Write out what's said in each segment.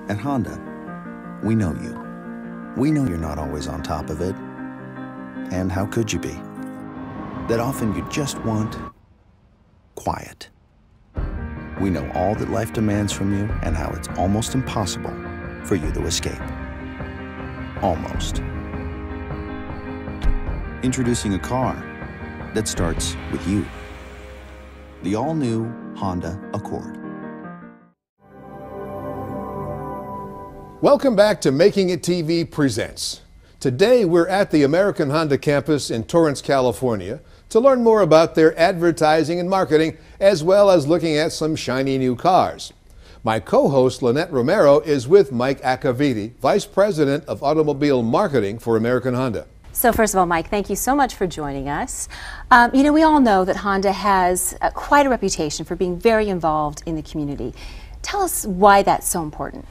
At Honda, we know you. We know you're not always on top of it. And how could you be? That often you just want quiet. We know all that life demands from you and how it's almost impossible for you to escape. Almost. Introducing a car that starts with you. The all-new Honda Accord. Welcome back to Making It TV Presents. Today we're at the American Honda campus in Torrance, California to learn more about their advertising and marketing, as well as looking at some shiny new cars. My co-host Lynette Romero is with Mike Accavitti, Vice President of Automobile Marketing for American Honda. So first of all, Mike, thank you so much for joining us. We all know that Honda has quite a reputation for being very involved in the community. Tell us why that's so important.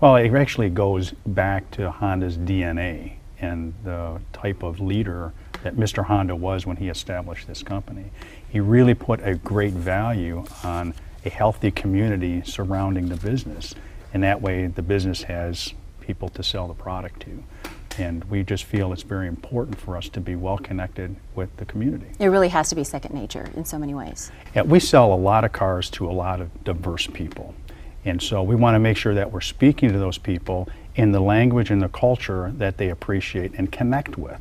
Well, it actually goes back to Honda's DNA and the type of leader that Mr. Honda was when he established this company. He really put a great value on a healthy community surrounding the business, and that way the business has people to sell the product to. And we just feel it's very important for us to be well connected with the community. It really has to be second nature in so many ways. Yeah, we sell a lot of cars to a lot of diverse people. And so we want to make sure that we're speaking to those people in the language and the culture that they appreciate and connect with.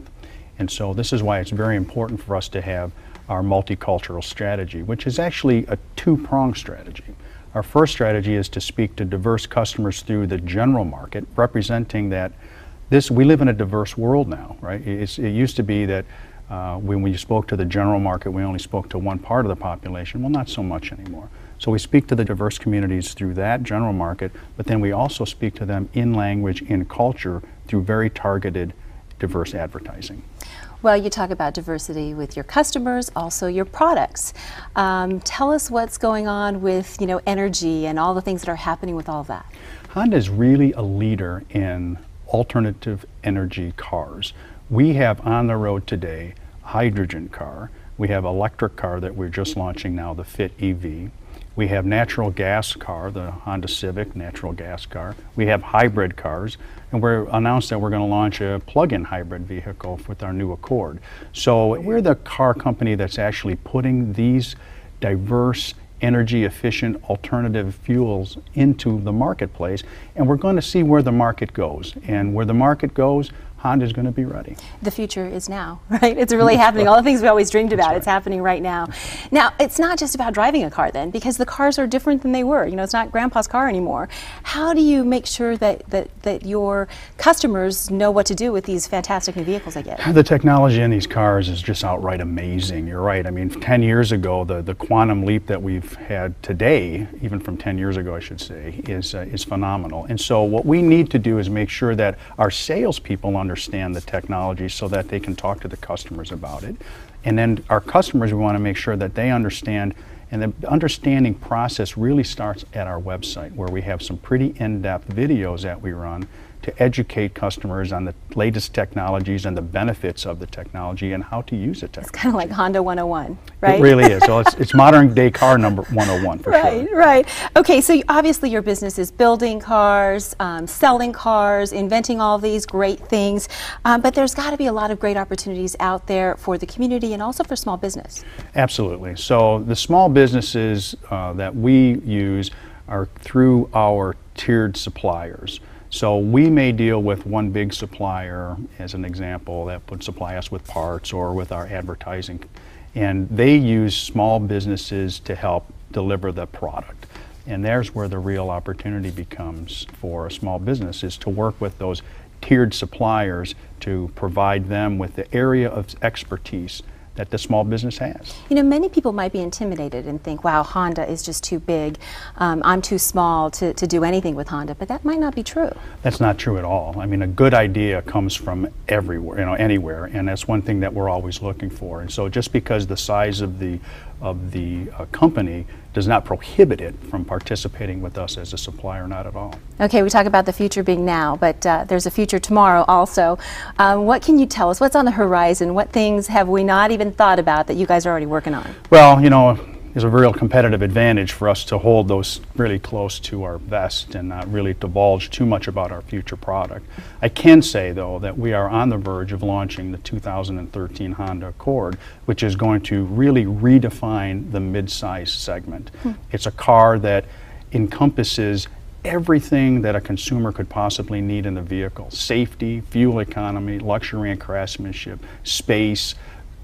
And so this is why it's very important for us to have our multicultural strategy, which is actually a two-pronged strategy. Our first strategy is to speak to diverse customers through the general market, representing that we live in a diverse world now, right? It used to be that when we spoke to the general market, we only spoke to one part of the population. Well, not so much anymore. So we speak to the diverse communities through that general market, but then we also speak to them in language, in culture, through very targeted, diverse advertising. Well, you talk about diversity with your customers, also your products. Tell us what's going on with, energy and all the things that are happening with all of that. Honda is really a leader in alternative energy cars. We have on the road today a hydrogen car. We have electric car that we're just launching now, the Fit EV. We have natural gas car, the Honda Civic natural gas car. We have hybrid cars, and we're announced that we're going to launch a plug-in hybrid vehicle with our new Accord. So we're the car company that's actually putting these diverse, energy efficient alternative fuels into the marketplace, and we're going to see where the market goes. And where the market goes, Honda's going to be ready. The future is now, right? It's really happening. All the things we always dreamed about, it's happening right now. Now, it's not just about driving a car then, because the cars are different than they were. It's not grandpa's car anymore. How do you make sure that your customers know what to do with these fantastic new vehicles they get? The technology in these cars is just outright amazing. You're right. I mean, 10 years ago, the quantum leap that we've had today, even from 10 years ago, I should say, is phenomenal. And so what we need to do is make sure that our salespeople understand the technology so that they can talk to the customers about it. And then our customers, we want to make sure that they understand, and the understanding process really starts at our website, where we have some pretty in-depth videos that we run to educate customers on the latest technologies and the benefits of the technology and how to use it. It's kind of like Honda 101, right? It really is. So it's modern day car number 101 for sure. Right. Okay, so obviously your business is building cars, selling cars, inventing all these great things, but there's got to be a lot of great opportunities out there for the community and also for small business. Absolutely. So the small businesses that we use are through our tiered suppliers. So we may deal with one big supplier, as an example, that would supply us with parts or with our advertising. And they use small businesses to help deliver the product. And there's where the real opportunity becomes for a small business, is to work with those tiered suppliers to provide them with the area of expertise that the small business has. Many people might be intimidated and think, wow, Honda is just too big. I'm too small to do anything with Honda, but that might not be true. That's not true at all. I mean, a good idea comes from everywhere, anywhere, and that's one thing that we're always looking for. And so just because the size of the company does not prohibit it from participating with us as a supplier, not at all. Okay, we talk about the future being now, but there's a future tomorrow also. What can you tell us? What's on the horizon? What things have we not even thought about that you guys are already working on? Well, is a real competitive advantage for us to hold those really close to our vest and not really divulge too much about our future product. I can say, though, that we are on the verge of launching the 2013 Honda Accord, which is going to really redefine the mid-size segment. It's a car that encompasses everything that a consumer could possibly need in the vehicle: safety, fuel economy, luxury and craftsmanship, space,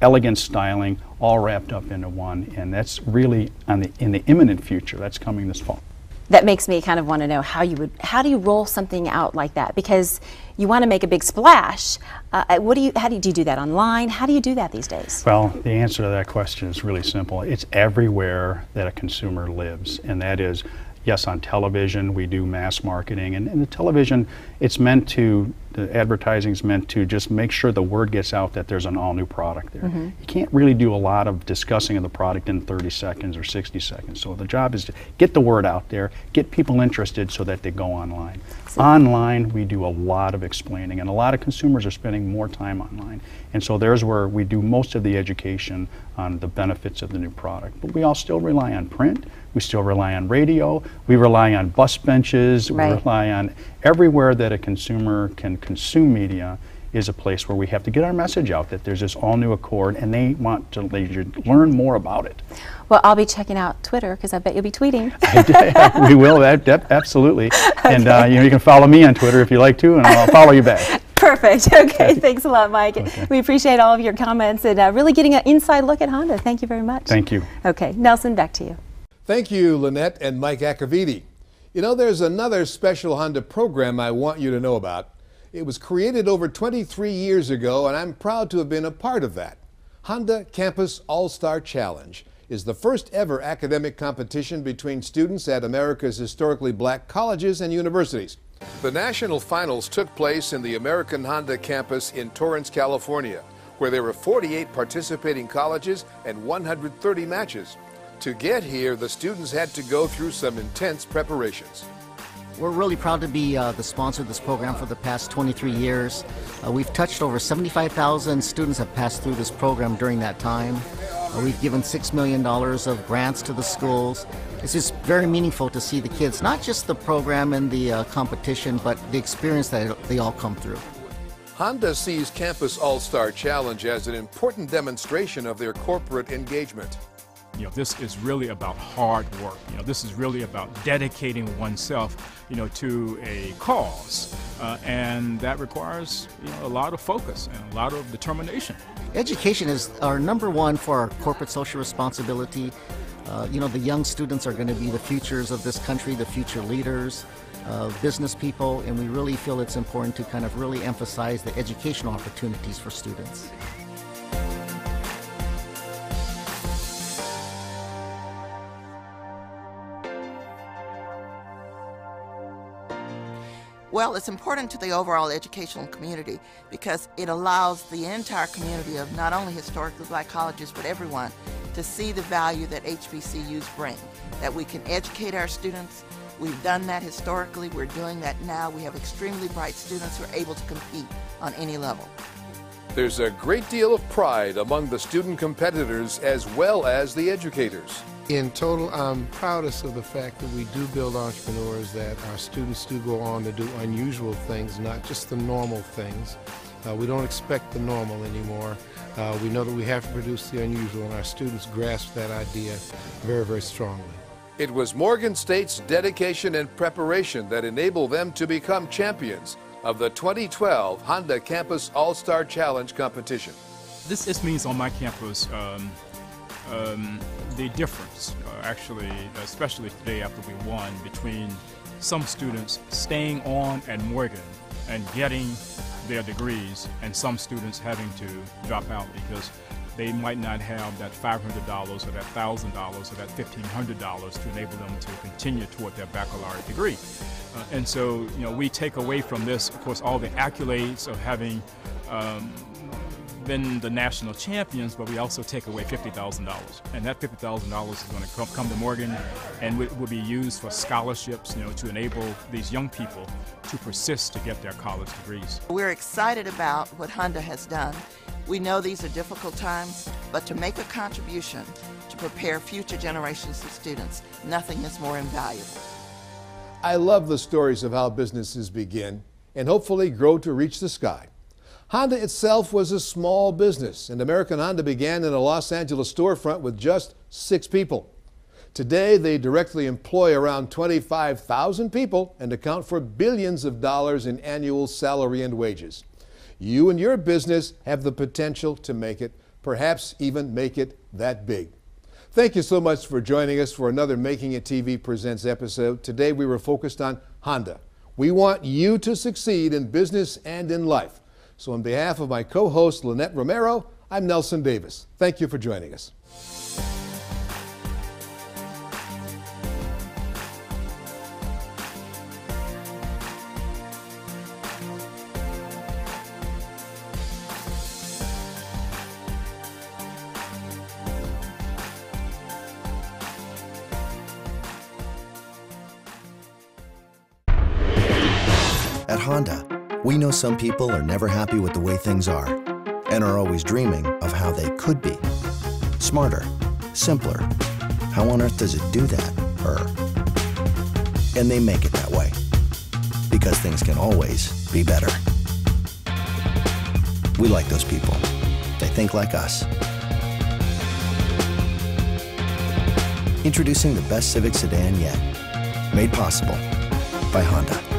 elegant styling, all wrapped up into one. And that's really in the imminent future. That's coming this fall. That makes me kind of want to know how do you roll something out like that? Because you want to make a big splash. How do you do that online? How do you do that these days? Well, the answer to that question is really simple. It's everywhere that a consumer lives, and that is, yes, on television we do mass marketing, and the television, the advertising is meant to just make sure the word gets out that there's an all-new product there. You can't really do a lot of discussing of the product in 30 seconds or 60 seconds. So the job is to get the word out there, get people interested so that they go online. Online, we do a lot of explaining, and a lot of consumers are spending more time online. And so there's where we do most of the education on the benefits of the new product. But we all still rely on print, we still rely on radio, we rely on bus benches, we rely on everywhere that a consumer can consume media is a place where we have to get our message out that there's this all-new Accord, and they should learn more about it. Well, I'll be checking out Twitter because I bet you'll be tweeting. We will, absolutely. Okay. And you can follow me on Twitter if you like to, and I'll follow you back. Perfect. Okay, thanks a lot, Mike. Okay. We appreciate all of your comments and really getting an inside look at Honda. Thank you very much. Thank you. Okay, Nelson, back to you. Thank you, Lynette and Mike Accavitti. You know, there's another special Honda program I want you to know about. It was created over 23 years ago, and I'm proud to have been a part of that. Honda Campus AllStar Challenge is the first ever academic competition between students at America's historically black colleges and universities. The national finals took place in the American Honda campus in Torrance, California, where there were 48 participating colleges and 130 matches. To get here, the students had to go through some intense preparations. We're really proud to be the sponsor of this program for the past 23 years. We've touched over 75,000 students have passed through this program during that time. We've given $6 million of grants to the schools. It's just very meaningful to see the kids, not just the program and the competition, but the experience that they all come through. Honda sees Campus All-Star Challenge as an important demonstration of their corporate engagement. You know, this is really about hard work. You know, this is really about dedicating oneself, you know, to a cause, and that requires, you know, a lot of focus and a lot of determination. Education is our #1 for our corporate social responsibility. You know, the young students are going to be the futures of this country, the future leaders, business people, and we really feel it's important to kind of really emphasize the educational opportunities for students. Well, it's important to the overall educational community because it allows the entire community of not only historically black colleges, but everyone to see the value that HBCUs bring, that we can educate our students. We've done that historically, we're doing that now. We have extremely bright students who are able to compete on any level. There's a great deal of pride among the student competitors as well as the educators. In total, I'm proudest of the fact that we do build entrepreneurs, that our students do go on to do unusual things, not just the normal things. We don't expect the normal anymore. We know that we have to produce the unusual, and our students grasp that idea very, very strongly. It was Morgan State's dedication and preparation that enabled them to become champions of the 2012 Honda Campus All-Star Challenge competition. This means on my campus, the difference, actually, especially today after we won, between some students staying on at Morgan and getting their degrees and some students having to drop out because they might not have that $500 or that $1,000 or that $1,500 to enable them to continue toward their baccalaureate degree. And so, you know, we take away from this, of course, all the accolades of having been the national champions, but we also take away $50,000. And that $50,000 is going to come to Morgan and will be used for scholarships, you know, to enable these young people to persist to get their college degrees. We're excited about what Honda has done. We know these are difficult times, but to make a contribution to prepare future generations of students. Nothing is more invaluable. I love the stories of how businesses begin and hopefully grow to reach the sky. Honda itself was a small business, and American Honda began in a Los Angeles storefront with just 6 people. Today, they directly employ around 25,000 people and account for billions of dollars in annual salary and wages. You and your business have the potential to make it, perhaps even make it that big. Thank you so much for joining us for another Making It TV Presents episode. Today, we were focused on Honda. We want you to succeed in business and in life. So on behalf of my co-host, Lynette Romero, I'm Nelson Davis. Thank you for joining us. At Honda, we know some people are never happy with the way things are and are always dreaming of how they could be. Smarter, simpler. How on earth does it do that? And they make it that way. Because things can always be better. We like those people. They think like us. Introducing the best Civic sedan yet. Made possible by Honda.